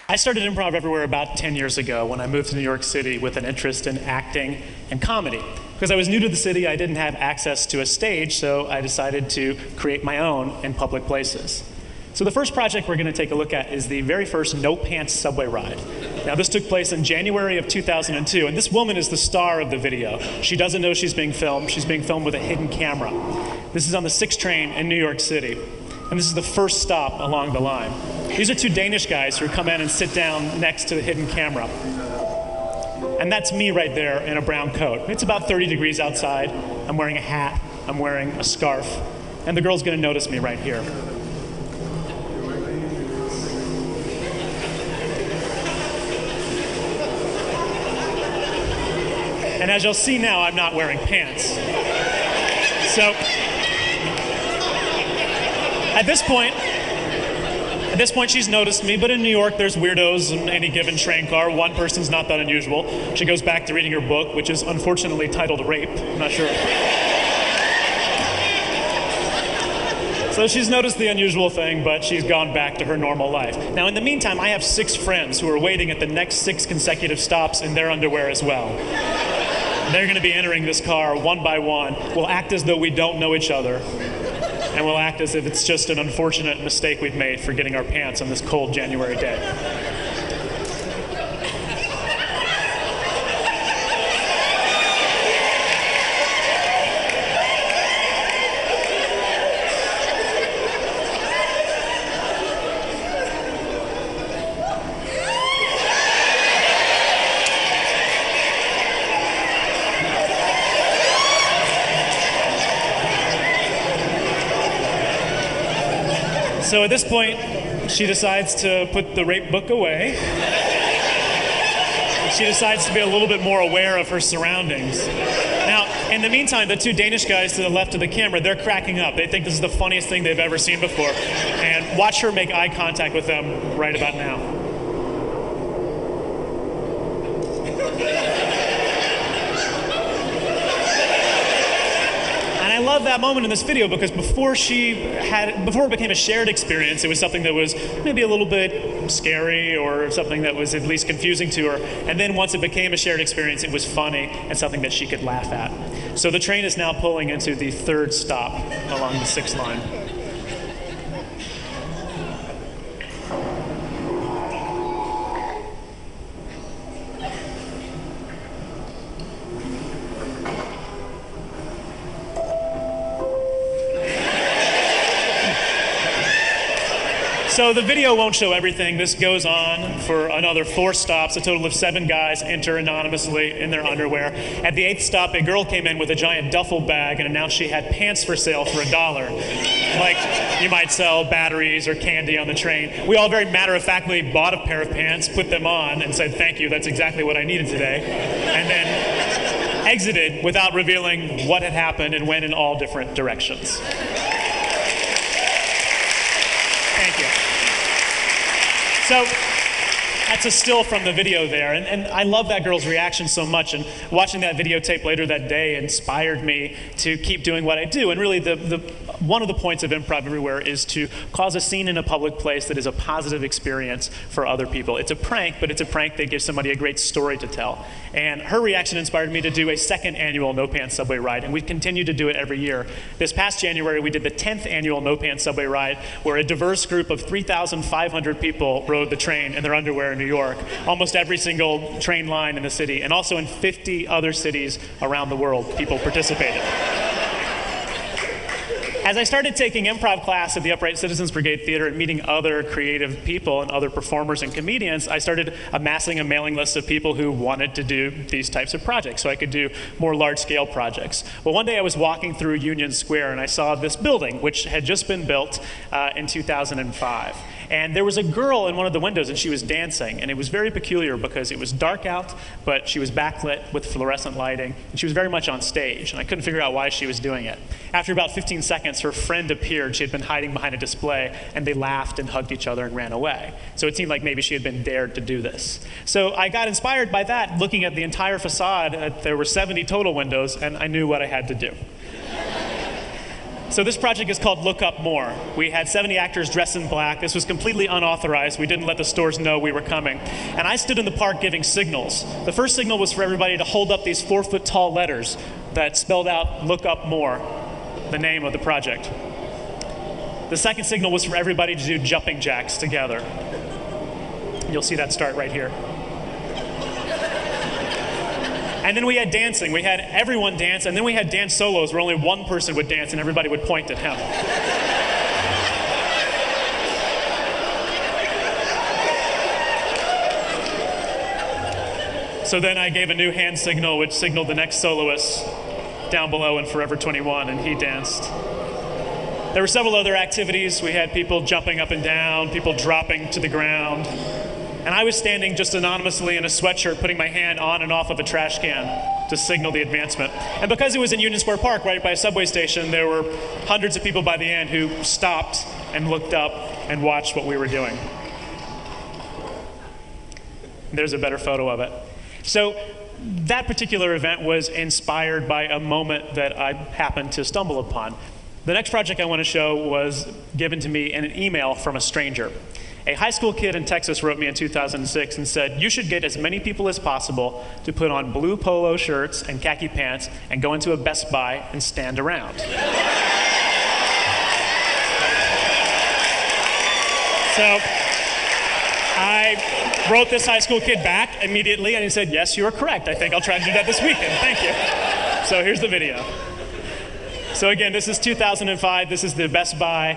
I started Improv Everywhere about 10 years ago when I moved to New York City with an interest in acting and comedy. Because I was new to the city, I didn't have access to a stage, so I decided to create my own in public places. So the first project we're going to take a look at is the very first no-pants subway ride. Now this took place in January of 2002, and this woman is the star of the video. She doesn't know she's being filmed. She's being filmed with a hidden camera. This is on the 6 train in New York City. And this is the first stop along the line. These are 2 Danish guys who come in and sit down next to the hidden camera. And that's me right there in a brown coat. It's about 30 degrees outside. I'm wearing a hat. I'm wearing a scarf. And the girl's gonna notice me right here. And as you'll see now, I'm not wearing pants. So, At this point, she's noticed me, but in New York, there's weirdos in any given train car. One person's not that unusual. She goes back to reading her book, which is unfortunately titled Rape. I'm not sure. So she's noticed the unusual thing, but she's gone back to her normal life. Now, in the meantime, I have 6 friends who are waiting at the next 6 consecutive stops in their underwear as well. They're going to be entering this car one by one. We'll act as though we don't know each other. And we'll act as if it's just an unfortunate mistake we've made for getting our pants on this cold January day. So at this point, she decides to put the rape book away. She decides to be a little bit more aware of her surroundings. Now, in the meantime, the 2 Danish guys to the left of the camera, they're cracking up. They think this is the funniest thing they've ever seen before. And watch her make eye contact with them right about now. I love that moment in this video because before it became a shared experience, it was something that was maybe a little bit scary or something that was at least confusing to her. And then once it became a shared experience, it was funny and something that she could laugh at. So the train is now pulling into the 3rd stop along the 6th line. So the video won't show everything. This goes on for another 4 stops. A total of 7 guys enter anonymously in their underwear. At the 8th stop, a girl came in with a giant duffel bag and announced she had pants for sale for $1. Like you might sell batteries or candy on the train. We all very matter-of-factly bought a pair of pants, put them on, and said, "Thank you, that's exactly what I needed today." And then exited without revealing what had happened and went in all different directions. Thank you. So that's a still from the video there, and I love that girl's reaction so much, and watching that videotape later that day inspired me to keep doing what I do. And really one of the points of Improv Everywhere is to cause a scene in a public place that is a positive experience for other people. It's a prank, but it's a prank that gives somebody a great story to tell. And her reaction inspired me to do a 2nd annual No Pants Subway Ride, and we continue to do it every year. This past January, we did the 10th annual No Pants Subway Ride, where a diverse group of 3,500 people rode the train in their underwear in New York, almost every single train line in the city, and also in 50 other cities around the world, people participated. As I started taking improv class at the Upright Citizens Brigade Theater and meeting other creative people and other performers and comedians, I started amassing a mailing list of people who wanted to do these types of projects so I could do more large-scale projects. Well, one day I was walking through Union Square and I saw this building, which had just been built in 2005. And there was a girl in one of the windows, and she was dancing. And it was very peculiar because it was dark out, but she was backlit with fluorescent lighting, and she was very much on stage. And I couldn't figure out why she was doing it. After about 15 seconds, her friend appeared. She had been hiding behind a display, and they laughed and hugged each other and ran away. So it seemed like maybe she had been dared to do this. So I got inspired by that, looking at the entire facade. There were 70 total windows, and I knew what I had to do. So this project is called Look Up More. We had 70 actors dressed in black. This was completely unauthorized. We didn't let the stores know we were coming. And I stood in the park giving signals. The first signal was for everybody to hold up these 4-foot-tall letters that spelled out Look Up More, the name of the project. The second signal was for everybody to do jumping jacks together. You'll see that start right here. And then we had dancing. We had everyone dance, and then we had dance solos where only one person would dance and everybody would point at him. So then I gave a new hand signal, which signaled the next soloist down below in Forever 21, and he danced. There were several other activities. We had people jumping up and down, people dropping to the ground. And I was standing just anonymously in a sweatshirt, putting my hand on and off of a trash can to signal the advancement. And because it was in Union Square Park, right by a subway station, there were hundreds of people by the end who stopped and looked up and watched what we were doing. There's a better photo of it. So that particular event was inspired by a moment that I happened to stumble upon. The next project I want to show was given to me in an email from a stranger. A high school kid in Texas wrote me in 2006 and said, you should get as many people as possible to put on blue polo shirts and khaki pants and go into a Best Buy and stand around. So I wrote this high school kid back immediately, and he said, yes, you are correct. I think I'll try to do that this weekend. Thank you. So here's the video. So again, this is 2005. This is the Best Buy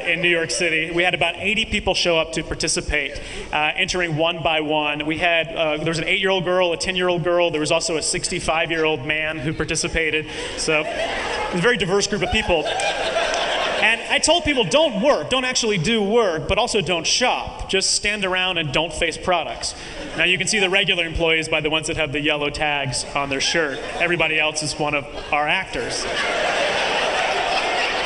in New York City. We had about 80 people show up to participate, entering one by one. We had, there was an 8-year-old girl, a 10-year-old girl. There was also a 65-year-old man who participated. So it was a very diverse group of people. And I told people, don't work, don't actually do work, but also don't shop. Just stand around and don't face products. Now you can see the regular employees by the ones that have the yellow tags on their shirt. Everybody else is one of our actors.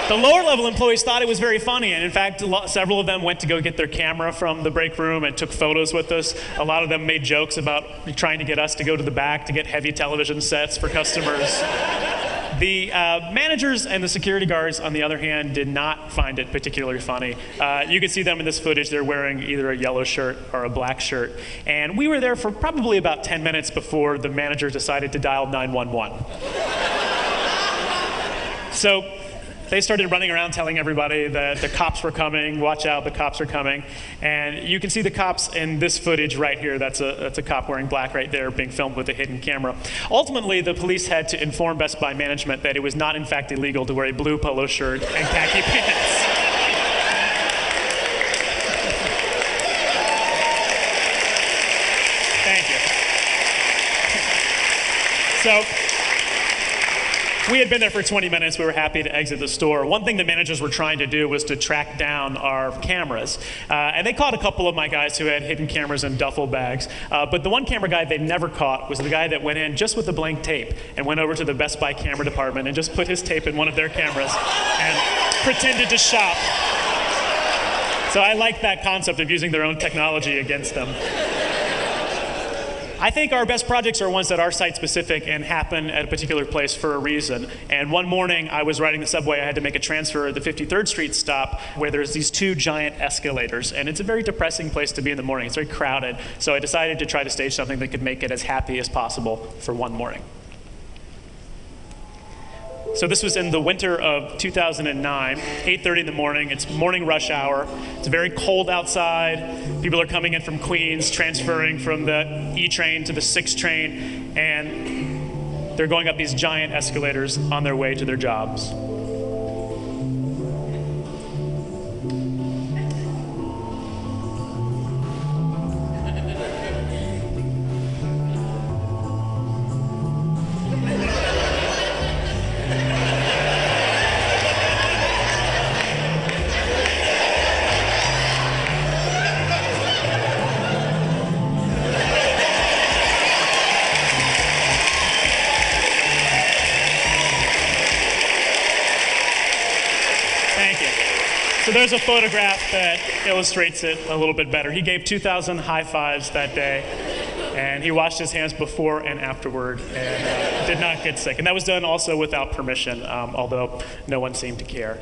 The lower level employees thought it was very funny, and in fact, several of them went to go get their camera from the break room and took photos with us. A lot of them made jokes about trying to get us to go to the back to get heavy television sets for customers. The managers and the security guards, on the other hand, did not find it particularly funny. You can see them in this footage. They're wearing either a yellow shirt or a black shirt. And we were there for probably about 10 minutes before the manager decided to dial 911. So they started running around telling everybody that the cops were coming, watch out, the cops are coming. And you can see the cops in this footage right here. That's a cop wearing black right there being filmed with a hidden camera. Ultimately, the police had to inform Best Buy management that it was not in fact illegal to wear a blue polo shirt and khaki pants. Thank you. So, we had been there for 20 minutes. We were happy to exit the store. One thing the managers were trying to do was to track down our cameras. And they caught a couple of my guys who had hidden cameras in duffel bags. But the one camera guy they never caught was the guy that went in just with a blank tape and went over to the Best Buy camera department and just put his tape in one of their cameras and pretended to shop. So I like that concept of using their own technology against them. I think our best projects are ones that are site-specific and happen at a particular place for a reason. And one morning, I was riding the subway. I had to make a transfer at the 53rd Street stop where there's these 2 giant escalators. And it's a very depressing place to be in the morning. It's very crowded. So I decided to try to stage something that could make it as happy as possible for one morning. So this was in the winter of 2009, 8:30 in the morning. It's morning rush hour. It's very cold outside. People are coming in from Queens, transferring from the E train to the 6 train, and they're going up these giant escalators on their way to their jobs. there's a photograph that illustrates it a little bit better. He gave 2,000 high fives that day, and he washed his hands before and afterward, and did not get sick. And that was done also without permission, although no one seemed to care.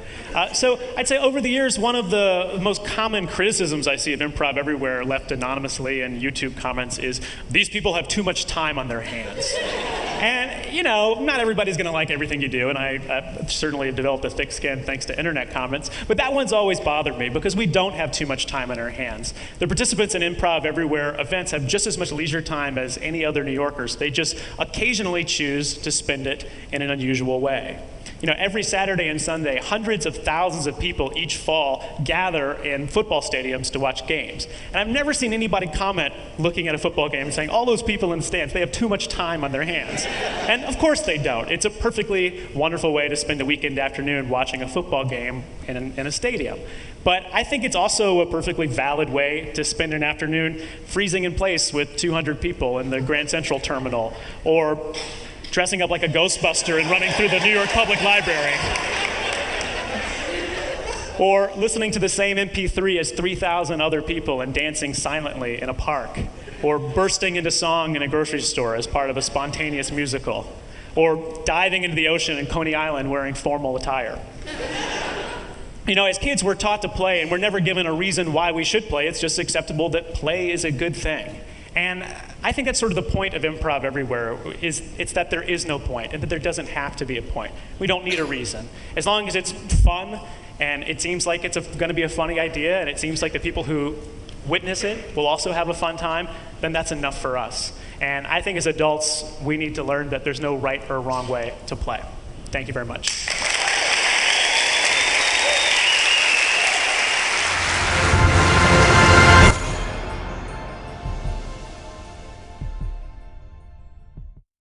So I'd say over the years, one of the most common criticisms I see of Improv Everywhere, left anonymously in YouTube comments, is these people have too much time on their hands. And, you know, not everybody's going to like everything you do, and I certainly have developed a thick skin thanks to internet comments, but that one's always bothered me because we don't have too much time on our hands. The participants in Improv Everywhere events have just as much leisure time as any other New Yorkers. They just occasionally choose to spend it in an unusual way. You know, every Saturday and Sunday, hundreds of thousands of people each fall gather in football stadiums to watch games. And I've never seen anybody comment looking at a football game and saying, all those people in the stands, they have too much time on their hands. And of course they don't. It's a perfectly wonderful way to spend a weekend afternoon watching a football game in a stadium. But I think it's also a perfectly valid way to spend an afternoon freezing in place with 200 people in the Grand Central Terminal, or dressing up like a Ghostbuster and running through the New York Public Library. Or listening to the same MP3 as 3,000 other people and dancing silently in a park. Or bursting into song in a grocery store as part of a spontaneous musical. Or diving into the ocean in Coney Island wearing formal attire. You know, as kids, we're taught to play, and we're never given a reason why we should play. It's just acceptable that play is a good thing. And I think that's sort of the point of Improv Everywhere, it's that there is no point, and that there doesn't have to be a point. We don't need a reason. As long as it's fun, and it seems like it's going to be a funny idea, and it seems like the people who witness it will also have a fun time, then that's enough for us. And I think as adults, we need to learn that there's no right or wrong way to play. Thank you very much.